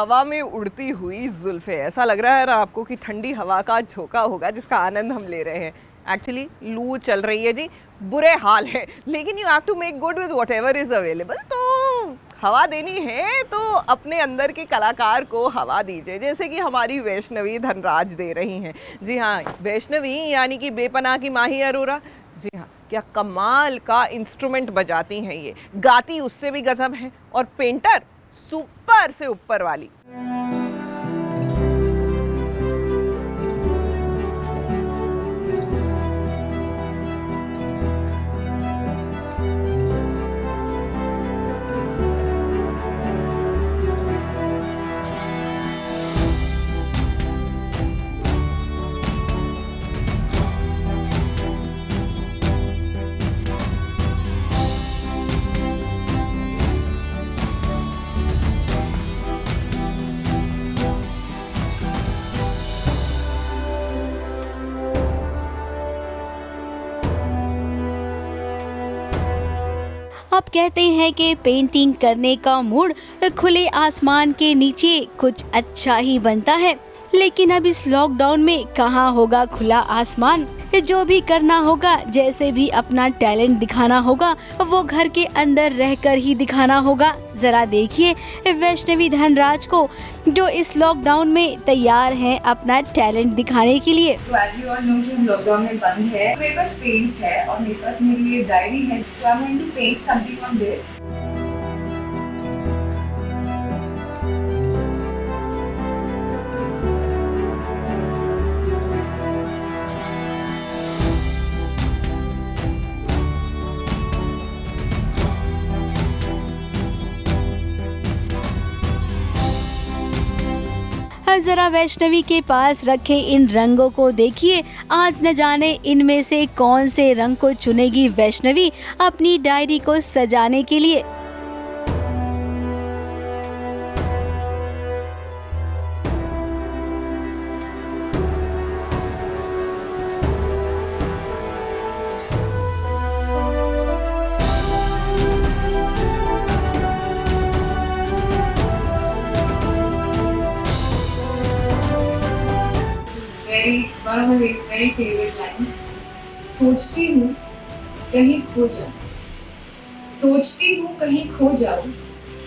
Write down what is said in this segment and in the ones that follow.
हवा में उड़ती हुई जुल्फे, ऐसा लग रहा है ना आपको कि ठंडी हवा का झोंका होगा जिसका आनंद हम ले रहे हैं। एक्चुअली लू चल रही है जी, बुरे हाल है, लेकिन you have to make good with whatever is available. तो हवा देनी है तो अपने अंदर के कलाकार को हवा दीजिए, जैसे कि हमारी वैष्णवी धनराज दे रही हैं। जी हाँ, वैष्णवी यानी कि बेपनाह की माही अरोरा। जी हाँ, क्या कमाल का इंस्ट्रूमेंट बजाती हैं ये, गाती उससे भी गजब है, और पेंटर सुपर से ऊपर वाली। अब कहते हैं कि पेंटिंग करने का मूड खुले आसमान के नीचे कुछ अच्छा ही बनता है, लेकिन अब इस लॉकडाउन में कहाँ होगा खुला आसमान। जो भी करना होगा, जैसे भी अपना टैलेंट दिखाना होगा, वो घर के अंदर रहकर ही दिखाना होगा। जरा देखिए वैष्णवी धनराज को, जो इस लॉकडाउन में तैयार हैं अपना टैलेंट दिखाने के लिए। तो एज यू ऑल नो कि हम लॉकडाउन में बंद है, तो मेरे पास पेंट्स है और मेरे पास मेरी ये डायरी है, so I am going to paint something on this. जरा वैष्णवी के पास रखे इन रंगों को देखिए। आज न जाने इनमें से कौन से रंग को चुनेगी वैष्णवी अपनी डायरी को सजाने के लिए। one of my very favorite lines. सोचती हूँ कहीं खो जाऊँ, सोचती हूँ कहीं खो जाऊँ,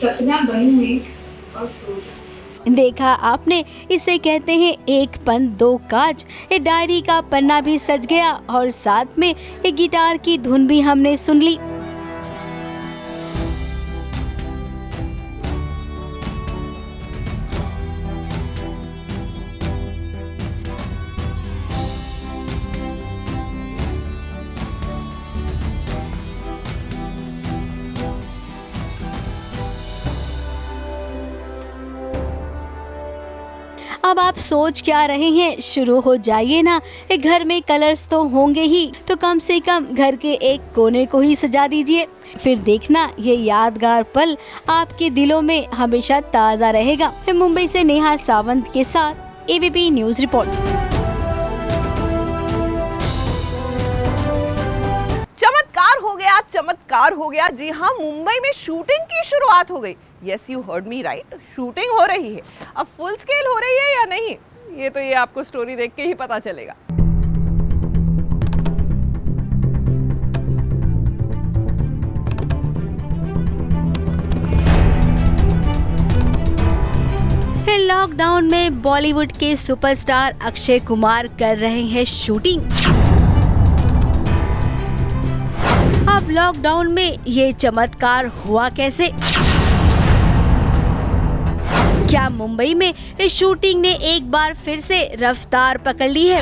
सपना बनूँ एक और सो जाऊँ। देखा आपने, इसे कहते हैं एक पन दो काज। ये डायरी का पन्ना भी सज गया और साथ में एक गिटार की धुन भी हमने सुन ली। अब आप सोच क्या रहे हैं, शुरू हो जाइए ना। घर में कलर्स तो होंगे ही, तो कम से कम घर के एक कोने को ही सजा दीजिए। फिर देखना ये यादगार पल आपके दिलों में हमेशा ताज़ा रहेगा। मुंबई से नेहा सावंत के साथ एबीपी न्यूज़ रिपोर्ट। चमत्कार हो गया, चमत्कार हो गया। जी हाँ, मुंबई में शूटिंग की शुरुआत हो गई। Yes, you heard me right, shooting हो रही है। अब फुल स्केल हो रही है या नहीं, ये तो आपको स्टोरी देख के ही पता चलेगा। लॉकडाउन में बॉलीवुड के सुपरस्टार अक्षय कुमार कर रहे हैं शूटिंग। अब लॉकडाउन में ये चमत्कार हुआ कैसे? क्या मुंबई में इस शूटिंग ने एक बार फिर से रफ्तार पकड़ ली है?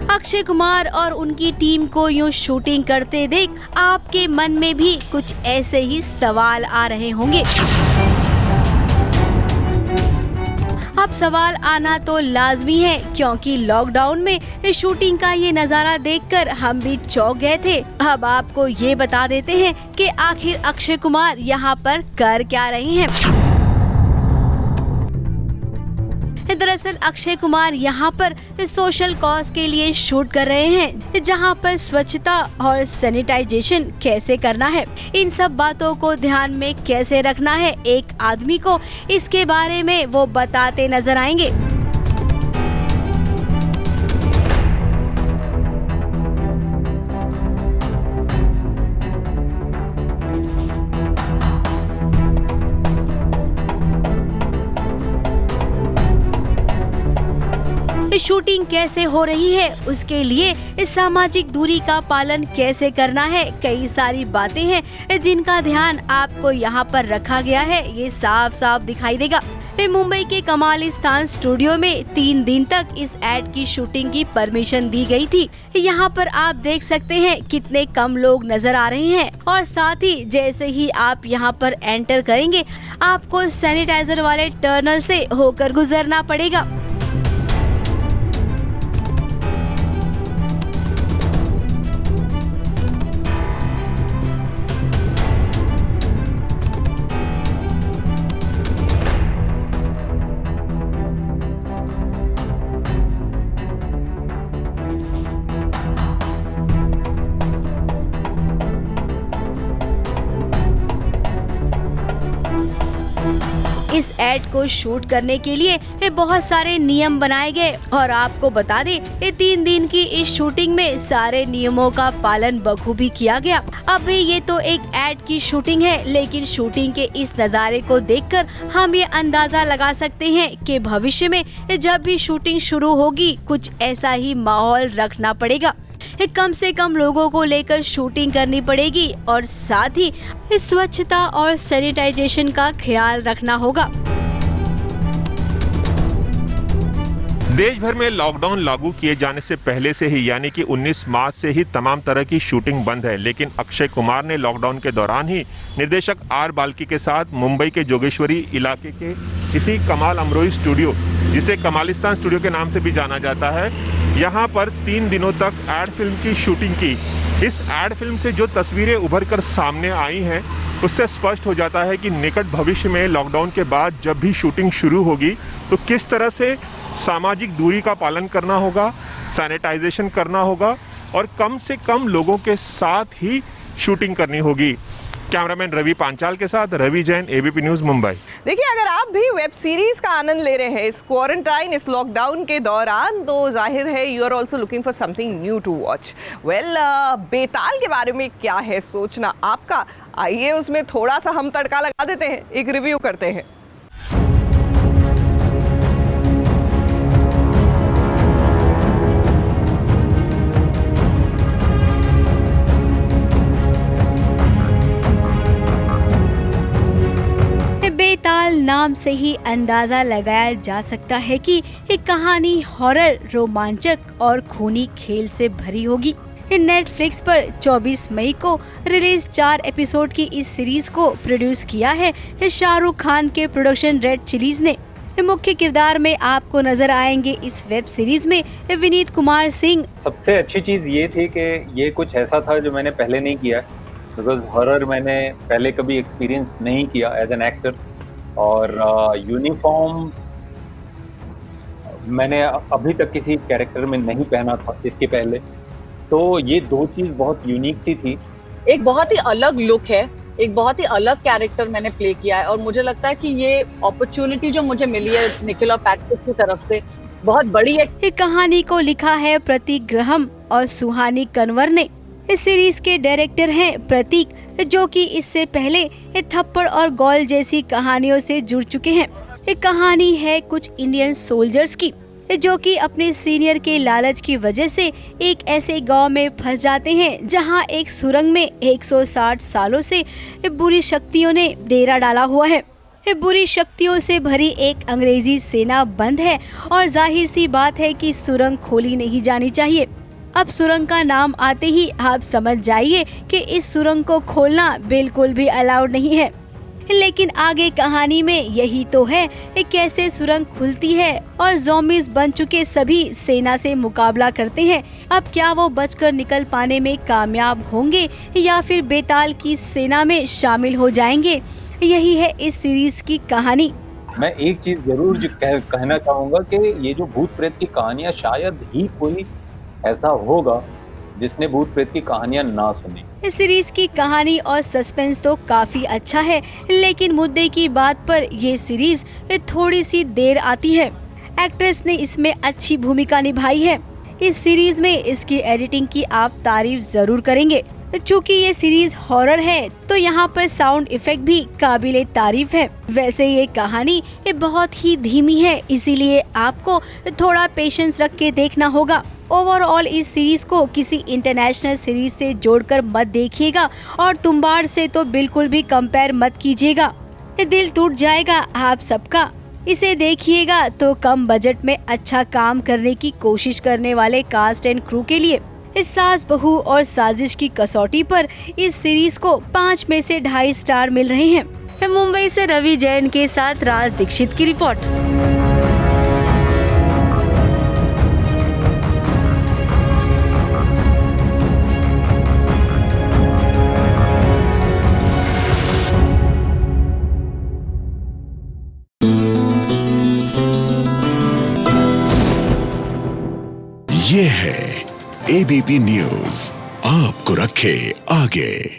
अक्षय कुमार और उनकी टीम को यूं शूटिंग करते देख आपके मन में भी कुछ ऐसे ही सवाल आ रहे होंगे। अब सवाल आना तो लाजमी है, क्योंकि लॉकडाउन में शूटिंग का ये नज़ारा देखकर हम भी चौंक गए थे। अब आपको ये बता देते हैं कि आखिर अक्षय कुमार यहाँ पर कर क्या रहे हैं। दरअसल अक्षय कुमार यहाँ पर सोशल कॉज के लिए शूट कर रहे हैं, जहाँ पर स्वच्छता और सैनिटाइजेशन कैसे करना है, इन सब बातों को ध्यान में कैसे रखना है एक आदमी को, इसके बारे में वो बताते नजर आएंगे। शूटिंग कैसे हो रही है, उसके लिए इस सामाजिक दूरी का पालन कैसे करना है, कई सारी बातें हैं जिनका ध्यान आपको यहाँ पर रखा गया है, ये साफ साफ दिखाई देगा। मुंबई के कमालिस्तान स्टूडियो में 3 दिन तक इस एड की शूटिंग की परमिशन दी गई थी। यहाँ पर आप देख सकते हैं कितने कम लोग नजर आ रहे हैं और साथ ही जैसे ही आप यहाँ पर एंटर करेंगे आपको सैनिटाइजर वाले टनल से होकर गुजरना पड़ेगा। इस एड को शूट करने के लिए बहुत सारे नियम बनाए गए और आपको बता दें 3 दिन की इस शूटिंग में सारे नियमों का पालन बखूबी किया गया। अभी ये तो एक एड की शूटिंग है, लेकिन शूटिंग के इस नज़ारे को देखकर हम ये अंदाजा लगा सकते हैं कि भविष्य में जब भी शूटिंग शुरू होगी कुछ ऐसा ही माहौल रखना पड़ेगा। कम से कम लोगों को लेकर शूटिंग करनी पड़ेगी और साथ ही स्वच्छता और सैनिटाइजेशन का ख्याल रखना होगा। देश भर में लॉकडाउन लागू किए जाने से पहले से ही यानी कि 19 मार्च से ही तमाम तरह की शूटिंग बंद है, लेकिन अक्षय कुमार ने लॉकडाउन के दौरान ही निर्देशक आर बाल्की के साथ मुंबई के जोगेश्वरी इलाके के इसी कमाल अमरोही स्टूडियो, जिसे कमालिस्तान स्टूडियो के नाम से भी जाना जाता है, यहाँ पर 3 दिनों तक एड फिल्म की शूटिंग की। इस एड फिल्म से जो तस्वीरें उभर कर सामने आई हैं उससे स्पष्ट हो जाता है कि निकट भविष्य में लॉकडाउन के बाद जब भी शूटिंग शुरू होगी तो किस तरह से सामाजिक दूरी का पालन करना होगा, सैनिटाइजेशन करना होगा और कम से कम लोगों के साथ ही शूटिंग करनी होगी। कैमरामैन रवि पांचाल के साथ रवि जैन, एबीपी न्यूज़ मुंबई। देखिए, अगर आप भी वेब सीरीज का आनंद ले रहे हैं इस क्वारंटाइन, इस लॉकडाउन के दौरान, तो जाहिर है you are also looking for something new to watch. Well, Betaal के बारे में क्या है सोचना आपका, आइए उसमें थोड़ा सा हम तड़का लगा देते हैं, एक रिव्यू करते हैं। बेताल नाम से ही अंदाजा लगाया जा सकता है कि ये कहानी हॉरर, रोमांचक और खूनी खेल से भरी होगी। नेटफ्लिक्स पर 24 मई को रिलीज 4 एपिसोड की इस सीरीज को प्रोड्यूस किया है शाहरुख खान के प्रोडक्शन रेड चिलीज ने। मुख्य किरदार में आपको नजर आएंगे इस वेब सीरीज में विनीत कुमार सिंह। सबसे अच्छी चीज ये थी कि ये कुछ ऐसा था जो मैंने पहले नहीं किया, बिकॉज हॉरर मैंने पहले कभी एक्सपीरियंस नहीं किया एज एन एक्टर, और यूनिफॉर्म मैंने अभी तक किसी कैरेक्टर में नहीं पहना था इसके पहले, तो ये 2 चीज़ बहुत यूनिक सी थी। एक बहुत ही अलग लुक है, एक बहुत ही अलग कैरेक्टर मैंने प्ले किया है और मुझे लगता है कि ये अपॉर्चुनिटी जो मुझे मिली है निखिल और पैट्रिक की तरफ से बहुत बड़ी है। कहानी को लिखा है प्रतीक ग्रहम और सुहानी कन्वर ने। इस सीरीज के डायरेक्टर हैं प्रतीक, जो कि इससे पहले थप्पड़ और गोल जैसी कहानियों से जुड़ चुके हैं। एक कहानी है कुछ इंडियन सोल्जर्स की जो कि अपने सीनियर के लालच की वजह से एक ऐसे गांव में फंस जाते हैं जहां एक सुरंग में 160 सालों से बुरी शक्तियों ने डेरा डाला हुआ है। बुरी शक्तियों से भरी एक अंग्रेजी सेना बंद है और जाहिर सी बात है कि सुरंग खोली नहीं जानी चाहिए। अब सुरंग का नाम आते ही आप समझ जाइए कि इस सुरंग को खोलना बिल्कुल भी अलाउड नहीं है। लेकिन आगे कहानी में यही तो है कैसे सुरंग खुलती है और ज़ॉम्बीज़ बन चुके सभी सेना से मुकाबला करते हैं। अब क्या वो बचकर निकल पाने में कामयाब होंगे या फिर बेताल की सेना में शामिल हो जाएंगे, यही है इस सीरीज की कहानी। मैं एक चीज जरूर कहना चाहूंगा कि ये जो भूत प्रेत की कहानियां, शायद ही कोई ऐसा होगा जिसने भूत प्रेत की कहानियां ना सुनी। इस सीरीज की कहानी और सस्पेंस तो काफी अच्छा है, लेकिन मुद्दे की बात पर ये सीरीज थोड़ी सी देर आती है। एक्ट्रेस ने इसमें अच्छी भूमिका निभाई है। इस सीरीज में इसकी एडिटिंग की आप तारीफ जरूर करेंगे। चूँकि ये सीरीज हॉरर है तो यहाँ पर साउंड इफेक्ट भी काबिले तारीफ है। वैसे ये कहानी बहुत ही धीमी है, इसीलिए आपको थोड़ा पेशेंस रख के देखना होगा। ओवरऑल इस सीरीज को किसी इंटरनेशनल सीरीज से जोड़कर मत देखिएगा और तुम्बाड़ से तो बिल्कुल भी कंपेयर मत कीजिएगा, दिल टूट जाएगा आप सबका। इसे देखिएगा तो कम बजट में अच्छा काम करने की कोशिश करने वाले कास्ट एंड क्रू के लिए। इस सास बहू और साजिश की कसौटी पर इस सीरीज को 5 में से 2.5 स्टार मिल रहे हैं। मुंबई से रवि जैन के साथ राज दीक्षित की रिपोर्ट। ये है एबीपी न्यूज़, आपको रखे आगे।